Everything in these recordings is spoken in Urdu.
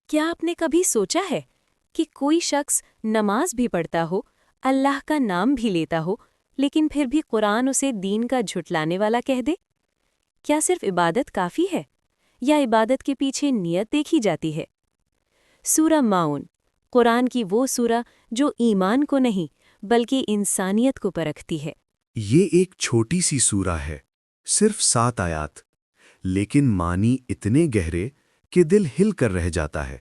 کیا آپ نے کبھی سوچا ہے کہ کوئی شخص نماز بھی پڑھتا ہو، اللہ کا نام بھی لیتا ہو، لیکن پھر بھی قرآن اسے دین کا جھٹلانے والا کہہ دے؟ کیا صرف عبادت کافی ہے یا عبادت کے پیچھے نیت دیکھی جاتی ہے؟ سورہ ماؤن، قرآن کی وہ سورہ جو ایمان کو نہیں بلکہ انسانیت کو پرکھتی ہے۔ یہ ایک چھوٹی سی سورہ ہے، صرف 7 آیات، لیکن معنی اتنے گہرے کہ دل ہل کر رہ جاتا ہے۔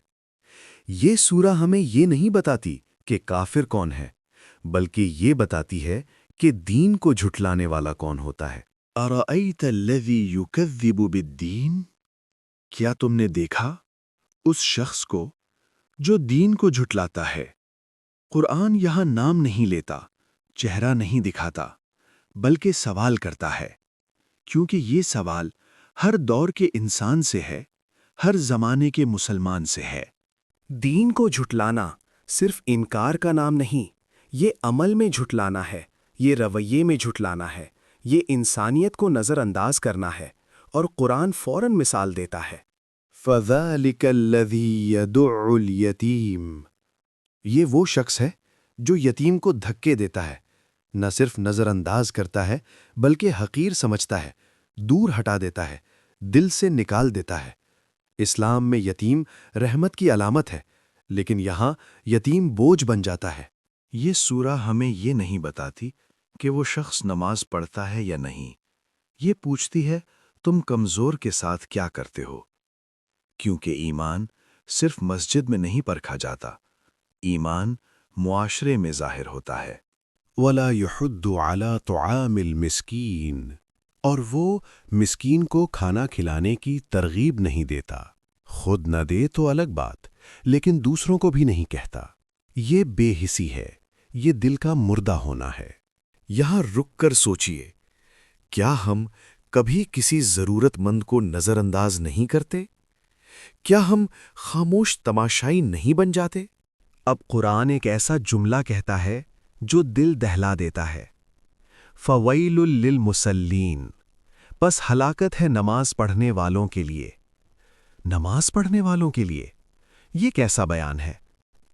یہ سورہ ہمیں یہ نہیں بتاتی کہ کافر کون ہے، بلکہ یہ بتاتی ہے کہ دین کو جھٹلانے والا کون ہوتا ہے۔ أَرَأَيْتَ الَّذِي يُكَذِّبُ بِالدِّينِ، کیا تم نے دیکھا اس شخص کو جو دین کو جھٹلاتا ہے؟ قرآن یہاں نام نہیں لیتا، چہرہ نہیں دکھاتا، بلکہ سوال کرتا ہے، کیونکہ یہ سوال ہر دور کے انسان سے ہے، ہر زمانے کے مسلمان سے ہے۔ دین کو جھٹلانا صرف انکار کا نام نہیں، یہ عمل میں جھٹلانا ہے، یہ رویے میں جھٹلانا ہے، یہ انسانیت کو نظر انداز کرنا ہے، اور قرآن فوراً مثال دیتا ہے۔ فَذَلِكَ الَّذِي يَدُعُّ الْيَتِيمَ، یہ وہ شخص ہے جو یتیم کو دھکے دیتا ہے، نہ صرف نظر انداز کرتا ہے بلکہ حقیر سمجھتا ہے، دور ہٹا دیتا ہے، دل سے نکال دیتا ہے۔ اسلام میں یتیم رحمت کی علامت ہے، لیکن یہاں یتیم بوجھ بن جاتا ہے۔ یہ سورہ ہمیں یہ نہیں بتاتی کہ وہ شخص نماز پڑھتا ہے یا نہیں، یہ پوچھتی ہے تم کمزور کے ساتھ کیا کرتے ہو، کیونکہ ایمان صرف مسجد میں نہیں پرکھا جاتا، ایمان معاشرے میں ظاہر ہوتا ہے۔ وَلَا يُحُدُّ عَلَىٰ طُعَامِ الْمِسْكِينِ، اور وہ مسکین کو کھانا کھلانے کی ترغیب نہیں دیتا، خود نہ دے تو الگ بات، لیکن دوسروں کو بھی نہیں کہتا۔ یہ بے حسی ہے، یہ دل کا مردہ ہونا ہے۔ یہاں رک کر سوچئے، کیا ہم کبھی کسی ضرورت مند کو نظر انداز نہیں کرتے؟ کیا ہم خاموش تماشائی نہیں بن جاتے؟ اب قرآن ایک ایسا جملہ کہتا ہے جو دل دہلا دیتا ہے، فَوَيْلٌ لِّلْمُصَلِّينَ، پس ہلاکت ہے نماز پڑھنے والوں کے لیے۔ نماز پڑھنے والوں کے لیے، یہ کیسا بیان ہے؟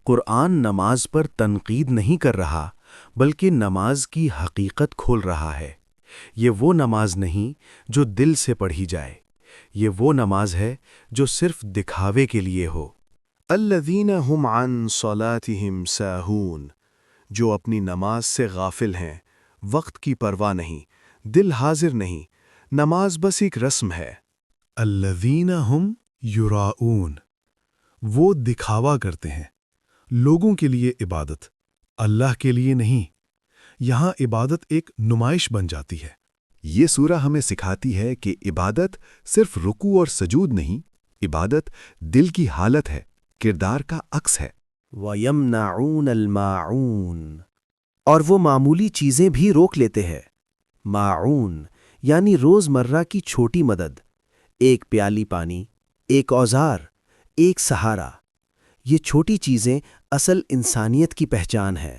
قرآن نماز پر تنقید نہیں کر رہا، بلکہ نماز کی حقیقت کھول رہا ہے۔ یہ وہ نماز نہیں جو دل سے پڑھی جائے، یہ وہ نماز ہے جو صرف دکھاوے کے لیے ہو۔ الذین ہم عن صلاتہم ساہون، جو اپنی نماز سے غافل ہیں، وقت کی پرواہ نہیں، دل حاضر نہیں، نماز بس ایک رسم ہے۔ الذین ہم یراؤون، وہ دکھاوا کرتے ہیں، لوگوں کے لیے عبادت، اللہ کے لیے نہیں۔ یہاں عبادت ایک نمائش بن جاتی ہے۔ یہ سورہ ہمیں سکھاتی ہے کہ عبادت صرف رکوع اور سجود نہیں، عبادت دل کی حالت ہے، کردار کا عکس ہے۔ وَيَمْنَعُونَ الْمَاعُونَ، اور وہ معمولی چیزیں بھی روک لیتے ہیں۔ ماعون یعنی روز مرہ کی چھوٹی مدد، ایک پیالی پانی، ایک اوزار، ایک سہارا۔ یہ چھوٹی چیزیں اصل انسانیت کی پہچان ہیں۔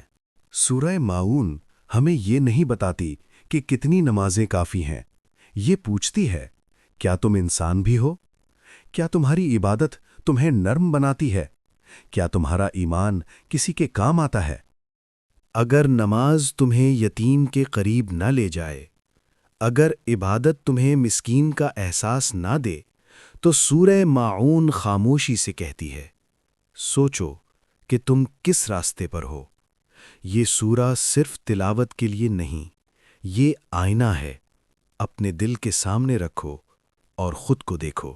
سورہ ماعون ہمیں یہ نہیں بتاتی کہ کتنی نمازیں کافی ہیں، یہ پوچھتی ہے کیا تم انسان بھی ہو؟ کیا تمہاری عبادت تمہیں نرم بناتی ہے؟ کیا تمہارا ایمان کسی کے کام آتا ہے؟ اگر نماز تمہیں یتیم کے قریب نہ لے جائے، اگر عبادت تمہیں مسکین کا احساس نہ دے، تو سورہ ماعون خاموشی سے کہتی ہے، سوچو کہ تم کس راستے پر ہو۔ یہ سورہ صرف تلاوت کے لیے نہیں، یہ آئینہ ہے، اپنے دل کے سامنے رکھو اور خود کو دیکھو۔